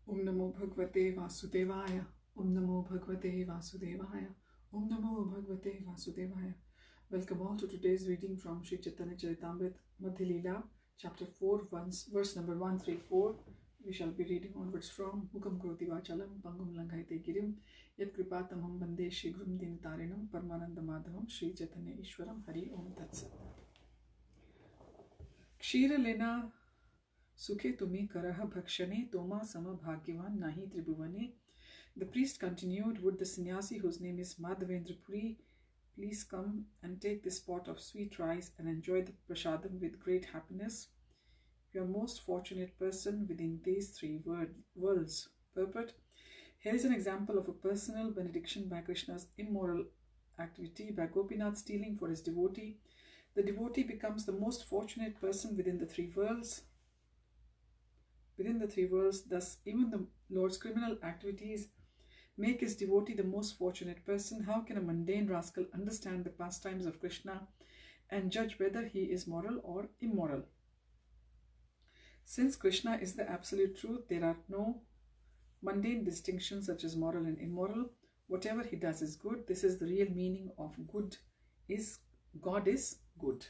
Om Namo Bhagavate Vasudevaya. Om Namo Bhagavate Vasudevaya. Om Namo Bhagavate Vasudevaya. Welcome all to today's reading from Sri Chaitanya Charitamrita Madhya Lila, chapter 4, verse number 134. We shall be reading onwards from Mukam Kroti Vachalam Pangum Langhaite Girim Yat Kripatamam Bande Shigrum Dintarinam Paramananda Madhavam Sri Chaitanya Ishwaram Hari Om Tat Sat. Kshira Lena Sukhe tumi karaha bhakshane toma sama bhagyavan nahi tribhuvane. The priest continued, would the sannyasi whose name is Mādhavendra Purī please come and take this pot of sweet rice and enjoy the prasadam with great happiness? You are most fortunate person within these three worlds. Purport. Here is an example of a personal benediction by Krishna's immoral activity. By Gopinath stealing for his devotee, the devotee becomes the most fortunate person within the three worlds. Thus even the Lord's criminal activities make his devotee the most fortunate person. How can a mundane rascal understand the pastimes of Krishna and judge whether he is moral or immoral? Since Krishna is the absolute truth, there are no mundane distinctions such as moral and immoral. Whatever he does is good. This is the real meaning of good. God is good.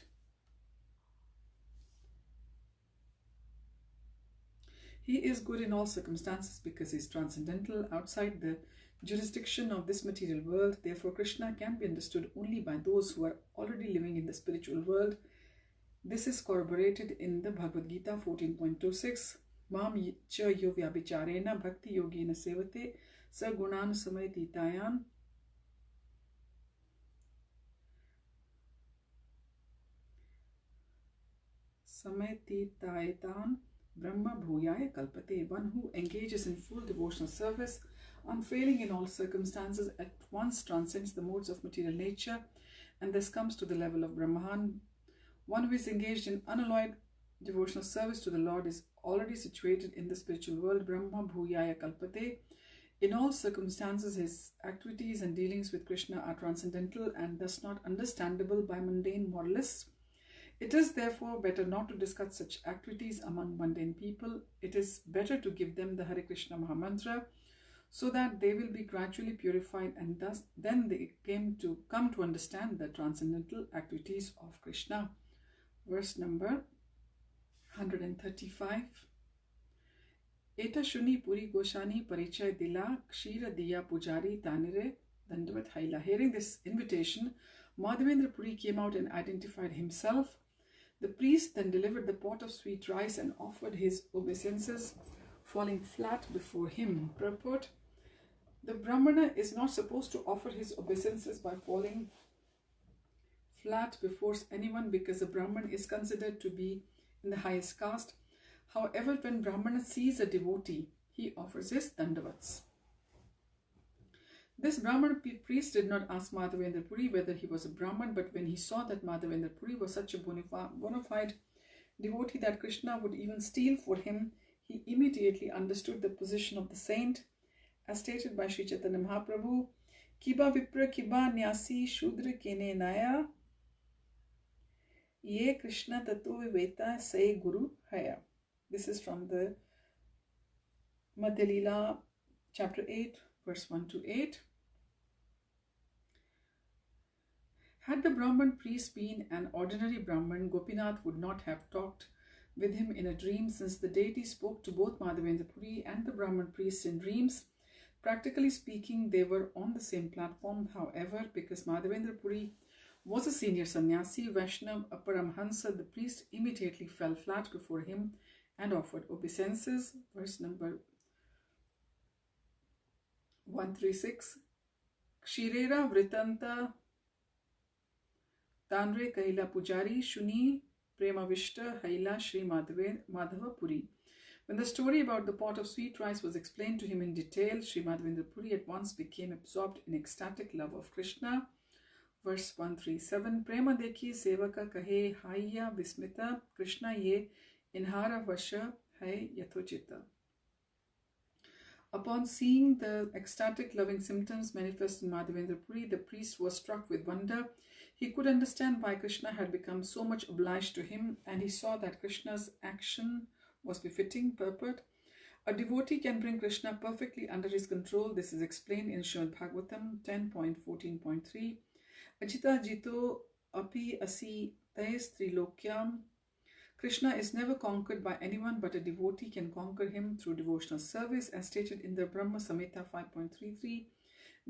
He is good in all circumstances because he is transcendental, outside the jurisdiction of this material world. Therefore, Krishna can be understood only by those who are already living in the spiritual world. This is corroborated in the Bhagavad Gita 14.26. Mam cha yo vyabhicharena bhakti yogena sevate sa gunan samayatitayan samayatitayan Brahma Bhuyaya Kalpate. One who engages in full devotional service, unfailing in all circumstances, at once transcends the modes of material nature and thus comes to the level of Brahman. One who is engaged in unalloyed devotional service to the Lord is already situated in the spiritual world. Brahma Bhuyaya Kalpate. In all circumstances, his activities and dealings with Krishna are transcendental and thus not understandable by mundane moralists. It is therefore better not to discuss such activities among mundane people. It is better to give them the Hare Krishna Mahamantra so that they will be gradually purified and thus then they come to understand the transcendental activities of Krishna. Verse number 135. Eta shuni puri goshani parichay dila kshira diya pujari tanire dandavat haila. Hearing this invitation, Mādhavendra Purī came out and identified himself. The priest then delivered the pot of sweet rice and offered his obeisances, falling flat before him. Purport. The Brahmana is not supposed to offer his obeisances by falling flat before anyone because a Brahman is considered to be in the highest caste. However, when Brahmana sees a devotee, he offers his dandavats. This Brahman priest did not ask Mādhavendra Purī whether he was a Brahman, but when he saw that Mādhavendra Purī was such a bona fide devotee that Krishna would even steal for him, he immediately understood the position of the saint, as stated by Sri Chaitanya Mahaprabhu, Kiba Vipra Kiba Nyasi Shudra Kene Naya Ye Krishna Tattva Viveta Say Guru Haya. This is from the Madhya Lila, chapter 8, verse 1 to 8. Had the Brahman priest been an ordinary Brahman, Gopinath would not have talked with him in a dream, since the deity spoke to both Mādhavendra Purī and the Brahman priest in dreams. Practically speaking, they were on the same platform. However, because Mādhavendra Purī was a senior sannyasi, Vaishnav, a Paramhansa, the priest immediately fell flat before him and offered obeisances. Verse number 136. Kshirera Vritanta Tanre Kaila Pujari Shuni Premavishta Haila Shri Madhava Purī. When the story about the pot of sweet rice was explained to him in detail, Sri Mādhavendra Purī at once became absorbed in ecstatic love of Krishna. Verse 137. Prema dekhi sevaka kahe haiya vismita Krishna ye inhara vasha hai yathochita. Upon seeing the ecstatic loving symptoms manifest in Mādhavendra Purī, the priest was struck with wonder. He could understand why Krishna had become so much obliged to him, and he saw that Krishna's action was befitting. Purport. A devotee can bring Krishna perfectly under his control. This is explained in Srimad Bhagavatam 10.14.3. Ajita jito api asi tais trilokyam. Krishna is never conquered by anyone, but a devotee can conquer him through devotional service, as stated in the Brahma Samhita 5.33.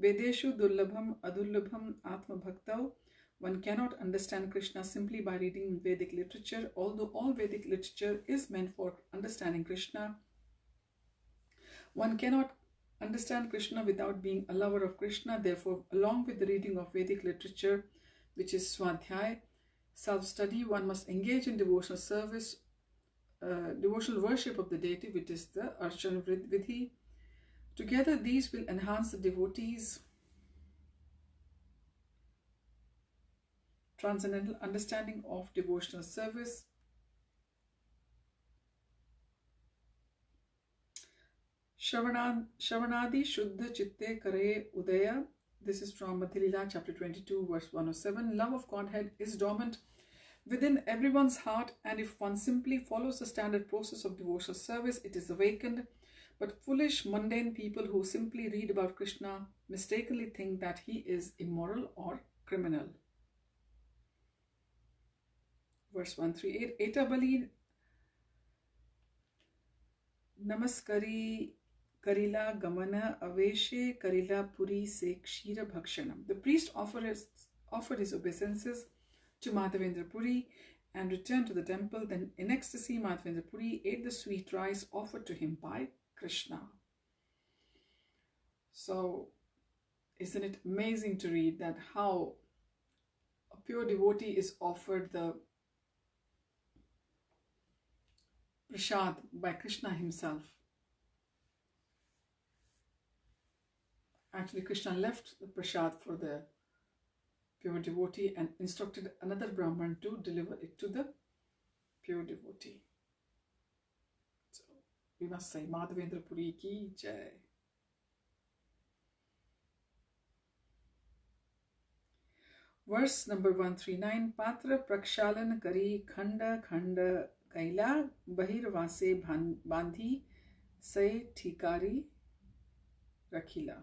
Vedeshu dullabham adullabham atma bhaktau. One cannot understand Krishna simply by reading Vedic literature. Although all Vedic literature is meant for understanding Krishna, one cannot understand Krishna without being a lover of Krishna. Therefore, along with the reading of Vedic literature, which is Swadhyay, self-study, one must engage in devotional service, devotional worship of the deity, which is the Archana Vidhi. Together, these will enhance the devotee's transcendental understanding of devotional service. Shravanadi Shuddha Chitte Kare Udaya. This is from Lila, chapter 22, verse 107. Love of Godhead is dormant within everyone's heart, and if one simply follows the standard process of devotional service, it is awakened. But foolish, mundane people who simply read about Krishna mistakenly think that he is immoral or criminal. Verse 138. Eta bali namaskari karila gamana aveshe karila puri se kshira bhakshanam. The priest offered his obeisances to Mādhavendra Purī and returned to the temple. Then in ecstasy, Mādhavendra Purī ate the sweet rice offered to him by Krishna. So, isn't it amazing to read that how a pure devotee is offered the prasad by Krishna himself. Actually, Krishna left the prasad for the pure devotee and instructed another Brahman to deliver it to the pure devotee. So we must say Mādhavendra Purī ki jai. Verse number 139. Patra prakshalan kari khanda khanda kaila bahirvase bandhi say thikari rakhila.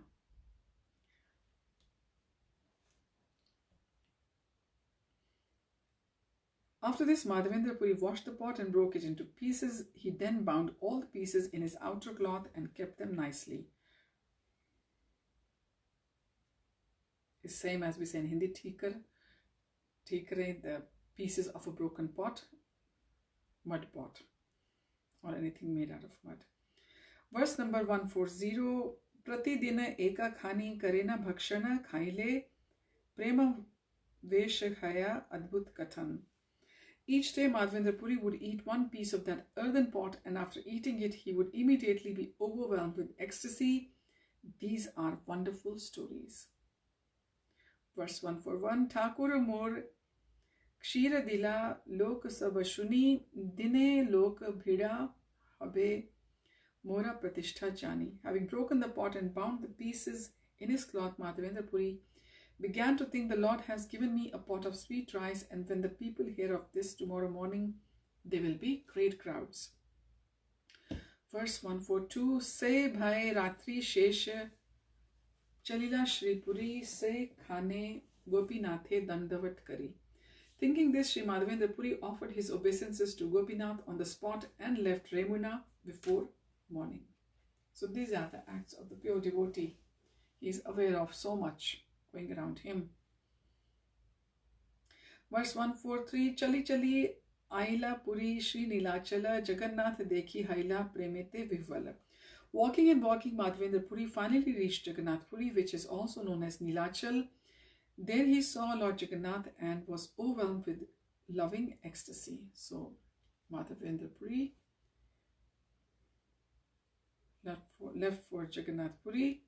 After this, Mādhavendra Purī washed the pot and broke it into pieces. He then bound all the pieces in his outer cloth and kept them nicely. It's same as we say in Hindi, tikare, the pieces of a broken pot, mud pot, or anything made out of mud. Verse number 140. Pratidina eka khani karena bhakshana khaile prema veshakhaya adbhut kathan. Each day, Mādhavendra Purī would eat one piece of that earthen pot, and after eating it, he would immediately be overwhelmed with ecstasy. These are wonderful stories. Verse 141. Thakur mor kshira dila lok sabashuni dine lok bhida habe mora pratishtha jani. Having broken the pot and bound the pieces in his cloth, Mādhavendra Purī began to think, the Lord has given me a pot of sweet rice, and when the people hear of this tomorrow morning, there will be great crowds. Verse 142. Se bhai ratri shesha chalila Shri Purī se khane Gopinathe dandavat kari. Thinking this, Sri Mādhavendra Purī offered his obeisances to Gopinath on the spot and left Remuna before morning. So these are the acts of the pure devotee. He is aware of so much going around him. Verse 143. Chali chali aila Puri Shri Nilachala Jagannath dekhi haila premete vihvala. Walking and walking, Mādhavendra Purī finally reached Jagannath Puri, which is also known as Nilachal. There he saw Lord Jagannath and was overwhelmed with loving ecstasy. So Mādhavendra Purī left for Jagannath Puri.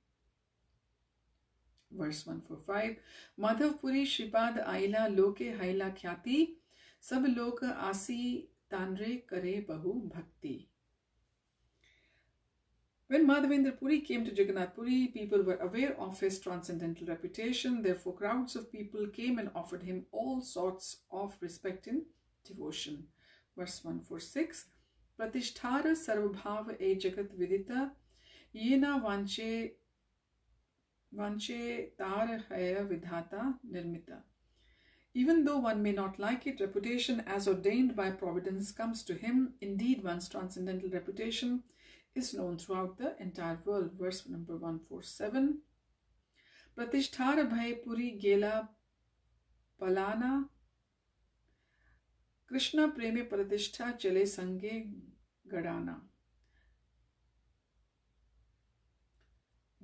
Verse 145. Madhav Puri Shripad Aila Loke Haila Khyati Sab Lok Asi Tanre Kare Bahu Bhakti. When Mādhavendra Purī came to Jagannath Puri, people were aware of his transcendental reputation. Therefore, crowds of people came and offered him all sorts of respect and devotion. Verse 146. Pratisthara sarvabhava e jagat vidita yena vanche tarahaya vidhata nirmita. Even though one may not like it, reputation as ordained by providence comes to him. Indeed, one's transcendental reputation is known throughout the entire world. Verse number 147. Pratisthara bhai puri gela palana Krishna preme pratishtha chale sange gadana.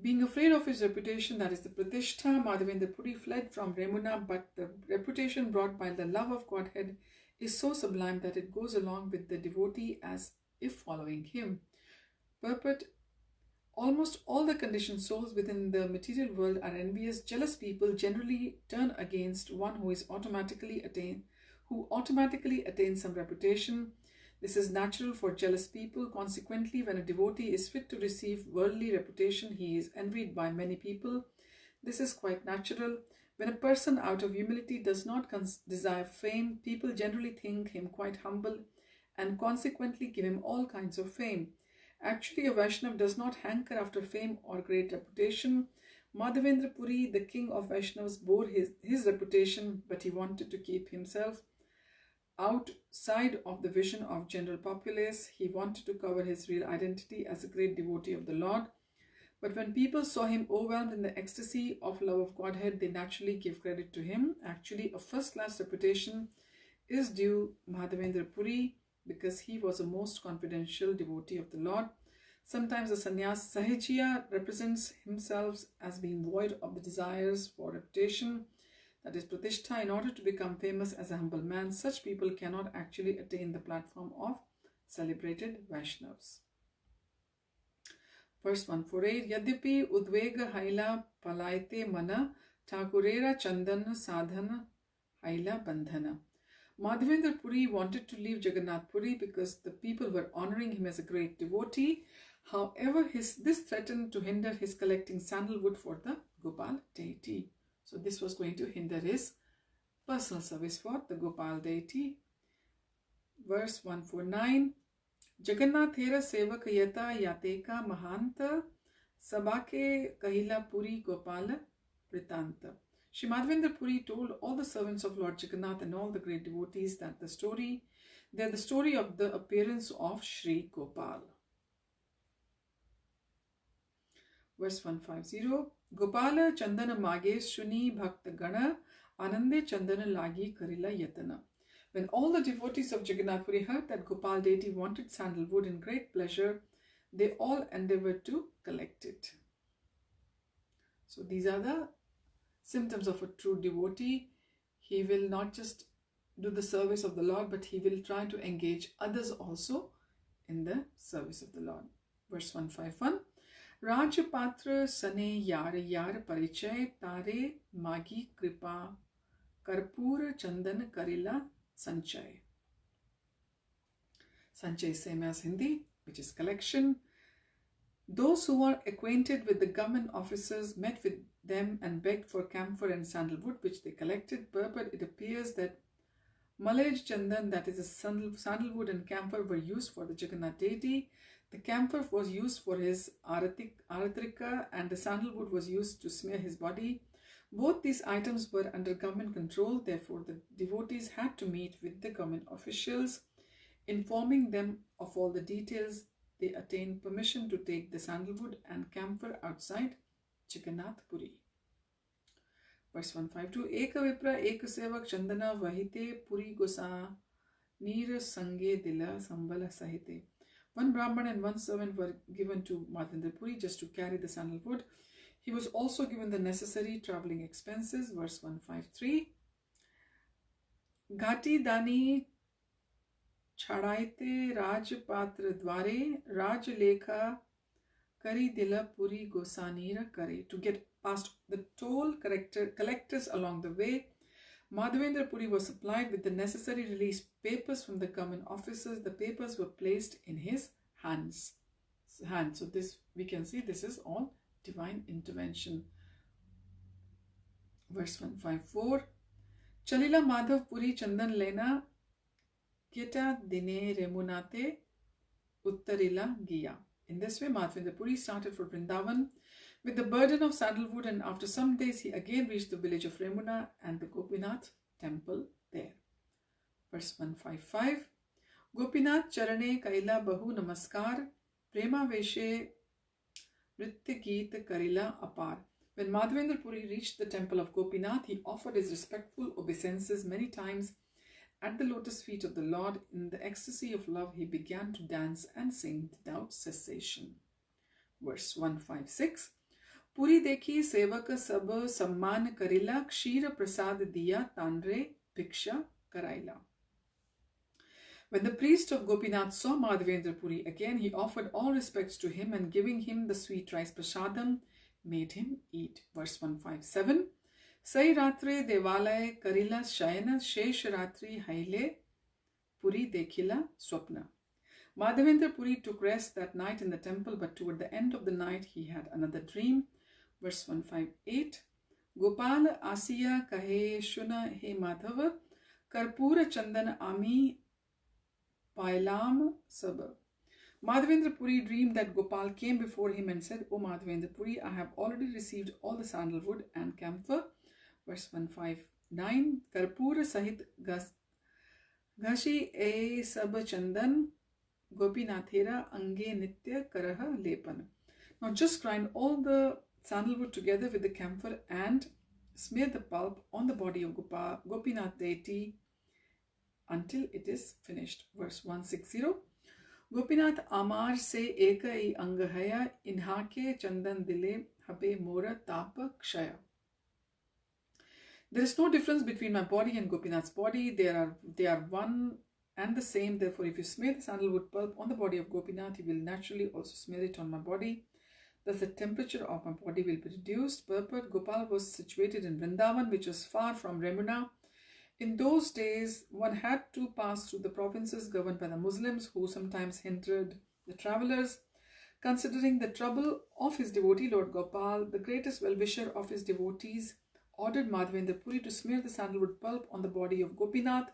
Being afraid of his reputation, that is the pratishtha, Mādhavendra Purī fled from Remuna, but the reputation brought by the love of Godhead is so sublime that it goes along with the devotee as if following him. Purport: almost all the conditioned souls within the material world are envious. Jealous people generally turn against one who automatically attains some reputation. This is natural for jealous people. Consequently, when a devotee is fit to receive worldly reputation, he is envied by many people. This is quite natural. When a person out of humility does not desire fame, people generally think him quite humble and consequently give him all kinds of fame. Actually, a Vaishnav does not hanker after fame or great reputation. Mādhavendra Purī, the king of Vaishnavas, bore his reputation, but he wanted to keep himself outside of the vision of general populace. He wanted to cover his real identity as a great devotee of the Lord. But when people saw him overwhelmed in the ecstasy of love of Godhead, they naturally gave credit to him. Actually, a first-class reputation is due Mādhavendra Purī because he was a most confidential devotee of the Lord. Sometimes the sannyas Sahajiya represents himself as being void of the desires for reputation, that is pratishtha. In order to become famous as a humble man, such people cannot actually attain the platform of celebrated Vaishnavas. Verse 148. Yadyapi udvega haila palaite mana Thakurera chandana sadhana haila bandhana. Mādhavendra Purī wanted to leave Jagannath Puri because the people were honoring him as a great devotee. However, this threatened to hinder his collecting sandalwood for the Gopal deity. So this was going to hinder his personal service for the Gopal deity. Verse 149. Jagannathera sevak yata yateka mahanta sabake kahila Puri Gopala pritanta. Shri Mādhavendra Purī told all the servants of Lord Jagannath and all the great devotees that they are the story of the appearance of Shri Gopal. Verse 150. Gopala Chandana Mage Shuni Bhakta Gana Anande Chandana Lagi Karila Yatana. When all the devotees of Jagannath Puri heard that Gopal deity wanted sandalwood in great pleasure, they all endeavored to collect it. So these are the symptoms of a true devotee. He will not just do the service of the Lord, but he will try to engage others also in the service of the Lord. Verse 151. Rajapatra sane yar yar parichay tare magi kripa karpura chandan karila sanchay. Sanchay is same as Hindi, which is collection. Those who are acquainted with the government officers met with them and begged for camphor and sandalwood, which they collected. Purport: it appears that Malaj Chandan, that is a sandalwood and camphor, were used for the Jagannath deity. The camphor was used for his aratrika and the sandalwood was used to smear his body. Both these items were under government control. Therefore, the devotees had to meet with the government officials, informing them of all the details. They attained permission to take the sandalwood and camphor outside Jagannath Puri. Verse 152. Eka vipra eka sevak chandana vahite puri gosa nira sange dila sambala sahite. One Brahman and one servant were given to Mādhavendra Purī just to carry the sandalwood. He was also given the necessary travelling expenses. Verse 153. Ghati dani chadaite rajpatra dware rajlekha kari dila puri gosanira kare. To get past the toll collectors along the way, Mādhavendra Purī was supplied with the necessary release papers from the government officers. The papers were placed in his hands. So this, we can see, this is all divine intervention. Verse 154. Chalila Madhav Puri Chandan Lena Kita Dine Remunate uttarila giya. In this way, Madhavendra Puri started for Vrindavan with the burden of sandalwood, and after some days he again reached the village of Remuna and the Gopinath temple there. Verse 155. Gopinath charane kaila bahu namaskar, prema veshe nritya geet karila apar. When Madhavendra Puri reached the temple of Gopinath, he offered his respectful obeisances many times at the lotus feet of the Lord. In the ecstasy of love, he began to dance and sing without cessation. Verse 156. Puri dekhi sevak sab samman karila, kshira prasad diya tanre bhiksha karaila. When the priest of Gopinath saw Madhavendra Puri again, he offered all respects to him and giving him the sweet rice prasadam, made him eat. Verse 157. Sai ratre devalay karila shayana shesh ratri haile Puri dekhila swapna. Madhavendra Puri took rest that night in the temple, but toward the end of the night he had another dream. Verse 158. Gopal asiya kahe shuna he Madhava karpura chandan ami pailam sab. Madhavendra Puri dreamed that Gopal came before him and said, O Madhavendra Puri, I have already received all the sandalwood and camphor. Verse 159. Karpura sahit gashi e sab chandan Gopinathera ange nitya karaha lepan. Now just grind all the sandalwood together with the camphor and smear the pulp on the body of Gopinath deity until it is finished. Verse 160. Gopinath amar se eka I angahaya inhake chandan dile habe mora tapa kshaya. There is no difference between my body and Gopinath's body. They are one and the same. Therefore, if you smear the sandalwood pulp on the body of Gopinath, you will naturally also smear it on my body. Thus, the temperature of my body will be reduced. Purport: Gopal was situated in Vrindavan, which was far from Remuna. In those days, one had to pass through the provinces governed by the Muslims, who sometimes hindered the travelers. Considering the trouble of his devotee Lord Gopal, the greatest well-wisher of his devotees ordered Madhavendra Puri to smear the sandalwood pulp on the body of Gopinath,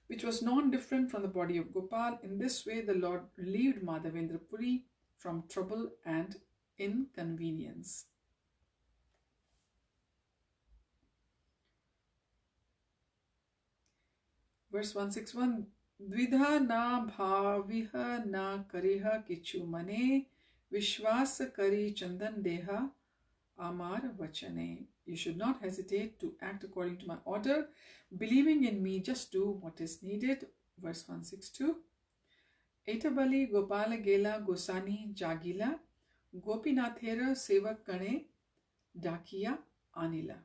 which was non-different from the body of Gopal. In this way, the Lord relieved Mādhavendra Puri from trouble and inconvenience. Verse 161. Dvidha na bhaviha na kariha kichu mane vishvasa kari chandan deha amar vachane. You should not hesitate to act according to my order. Believing in me, just do what is needed. Verse 162. Etabali Gopala Gela Gosani Jagila Gopinathera Sevak Kane Dakiya Anila.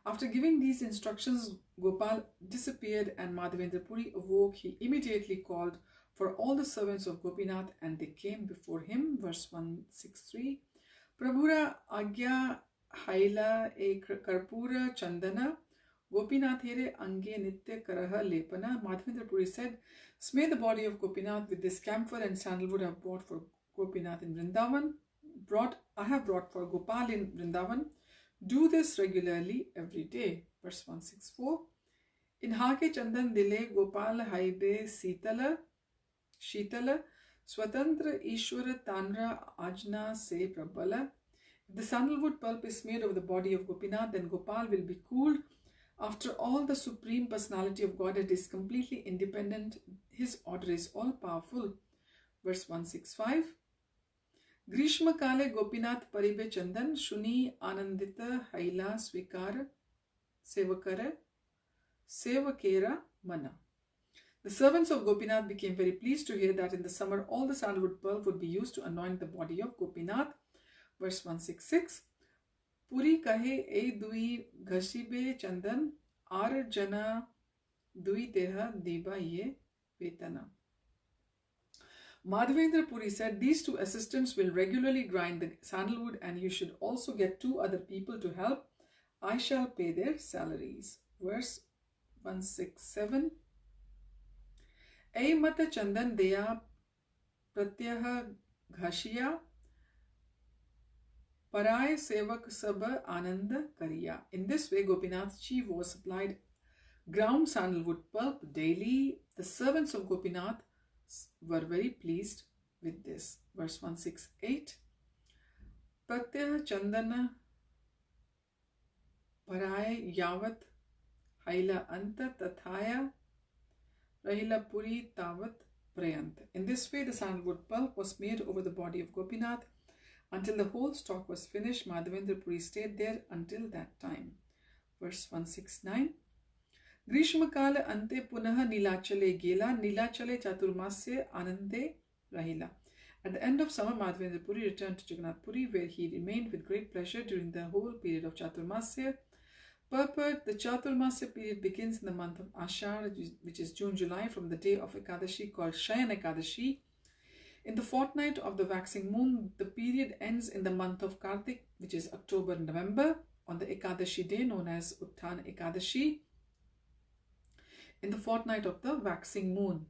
After giving these instructions, Gopal disappeared and Mādhavendra Puri awoke. He immediately called for all the servants of Gopinath and they came before him. Verse 163. Prabhura Agya Haila e Karpura Chandana Gopinathere Ange Nitya Karaha Lepana. Mādhavendra Puri said, smear the body of Gopinath with this camphor and sandalwood I have brought for Gopinath in Vrindavan. I have brought for Gopal in Vrindavan. Do this regularly every day. Verse 164. Inhake Chandan Dile Gopal Haibe Shitala Swatantra Ishwara Tanra Ajna Se Prabala. If the sandalwood pulp is smeared over the body of Gopinath, then Gopal will be cooled. After all, the Supreme Personality of Godhead is completely independent. His order is all-powerful. Verse 165. Grishma Kale Gopinath Paribe Chandan Shuni Anandita Haila Svikara Sevakera Mana. The servants of Gopinath became very pleased to hear that in the summer all the sandalwood pulp would be used to anoint the body of Gopinath. Verse 166. Puri kahe e dui ghashibe chandan ar jana dui deha diba ye vetana. Mādhavendra Puri said, these two assistants will regularly grind the sandalwood and you should also get 2 other people to help. I shall pay their salaries. Verse 167. Ei mata chandan deya pratyaha ghashiya Paray Sevak Saba Ananda Kariya. In this way, Gopinath's chief was supplied ground sandalwood pulp daily. The servants of Gopinath were very pleased with this. Verse 168. Pratyah Chandana Paraya Yavat Haila Anta Tathaya Rahila Puri Tavat Prayant. In this way, the sandalwood pulp was smeared over the body of Gopinath until the whole stock was finished. Mādhavendra Puri stayed there until that time. Verse 169. Grishmakala ante punaha nilachale gela nilachale chaturmasya anande rahila. At the end of summer, Mādhavendra Puri returned to Jagannath Puri, where he remained with great pleasure during the whole period of Chaturmasya. Purport: the Chaturmasya period begins in the month of Ashar, which is June-July, from the day of Ekadashi called Shayan Ekadashi. In the fortnight of the waxing moon, the period ends in the month of Kartik, which is October and November, on the Ekadashi day known as Uttan Ekadashi, in the fortnight of the waxing moon.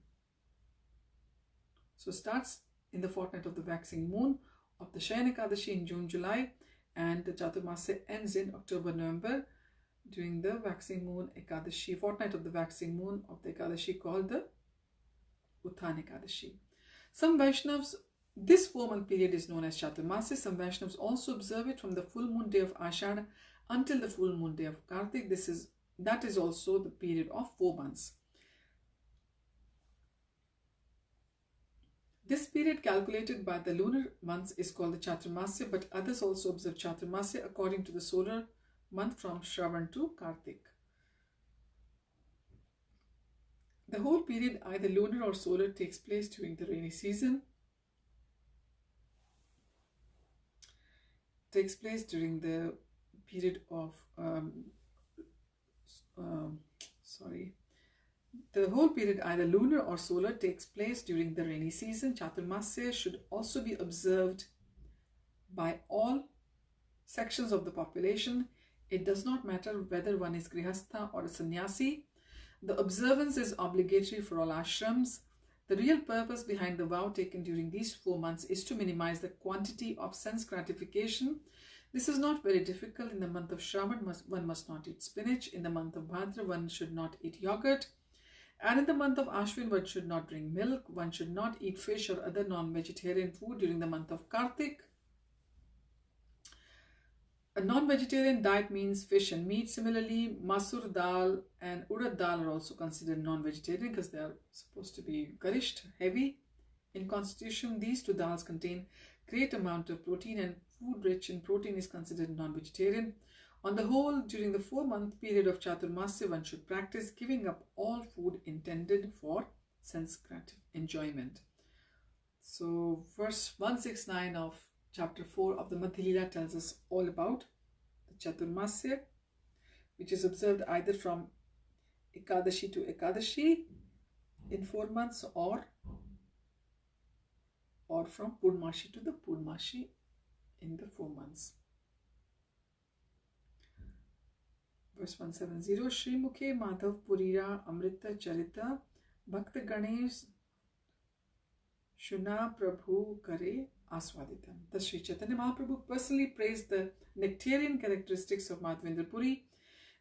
So starts in the fortnight of the waxing moon of the Shayan Ekadashi in June-July, and the Chaturmasya ends in October-November during the waxing moon Ekadashi, fortnight of the waxing moon of the Ekadashi called the Uttan Ekadashi. Some Vaishnavas, this 4-month period is known as Chaturmasya. Some Vaishnavas also observe it from the full moon day of Ashad until the full moon day of Kartik. That is also the period of 4 months. This period calculated by the lunar months is called the Chaturmasya, but others also observe Chaturmasya according to the solar month from Shravan to Kartik. The whole period, either lunar or solar, takes place during the rainy season. Takes place during the period of the whole period, either lunar or solar, takes place during the rainy season. Chaturmasya should also be observed by all sections of the population. It does not matter whether one is grihastha or a sannyasi. The observance is obligatory for all ashrams. The real purpose behind the vow taken during these 4 months is to minimize the quantity of sense gratification. This is not very difficult. In the month of Shravan, one must not eat spinach. In the month of Bhadra, one should not eat yogurt. And in the month of Ashwin, one should not drink milk. One should not eat fish or other non-vegetarian food during the month of Kartik. A non-vegetarian diet means fish and meat. Similarly, masur dal and urad dal are also considered non-vegetarian because they are supposed to be garisht, heavy in constitution. These 2 dals contain great amount of protein, and food rich in protein is considered non-vegetarian. On the whole, during the 4-month period of Chaturmasya, one should practice giving up all food intended for sense enjoyment. So verse 169 of Chapter 4 of the Madhya Lila tells us all about the Chaturmasya, which is observed either from Ekadashi to Ekadashi in 4 months, or from Purnamashi to the Purnamashi in the 4 months. Verse 170. Shri Mukhe Madhav Purira Amrita Charita Bhakta Ganesh Shuna Prabhu Kare Aswaditam. Thus Sri Chaitanya Mahaprabhu personally praised the nectarian characteristics of Mādhavendra Puri,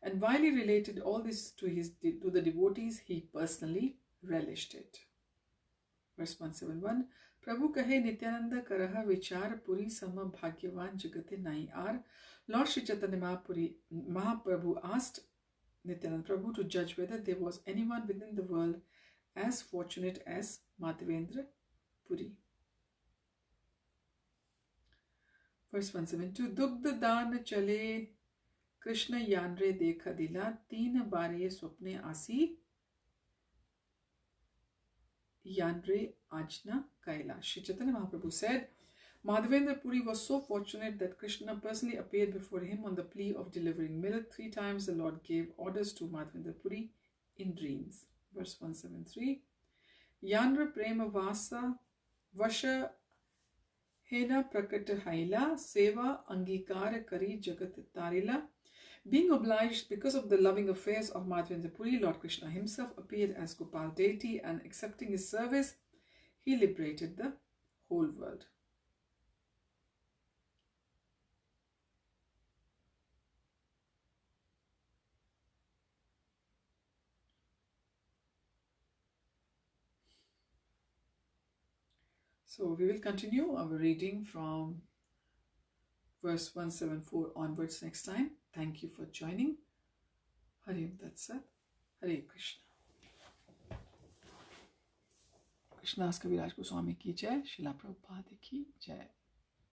and while he related all this to the devotees, he personally relished it. Verse 171. Prabhu kahe Nityananda karaha vichar Puri sama bhagyavan jagate nai ar. Lord Sri Chaitanya Mahaprabhu asked Nityananda Prabhu to judge whether there was anyone within the world as fortunate as Mādhavendra Puri. Verse 172. Dugdha dana chale Krishna yanre dekha dila teen bare swapne asi yanre ajna kaila. Shri Chaitanya Mahaprabhu said, Mādhavendra Puri was so fortunate that Krishna personally appeared before him on the plea of delivering milk. 3 times the Lord gave orders to Mādhavendra Puri in dreams. Verse 173. Yanra prema vasa vasha hena prakata haila seva angikara kari jagat tarila. Being obliged because of the loving affairs of Mādhavendra Puri, Lord Krishna himself appeared as Gopal deity, and accepting his service, he liberated the whole world. So we will continue our reading from verse 174 onwards next time. Thank you for joining. Hari Om Tat Sat. Hare Krishna. Krishna's Kaviraj Goswami ki jai. Srila Prabhupada ki jai.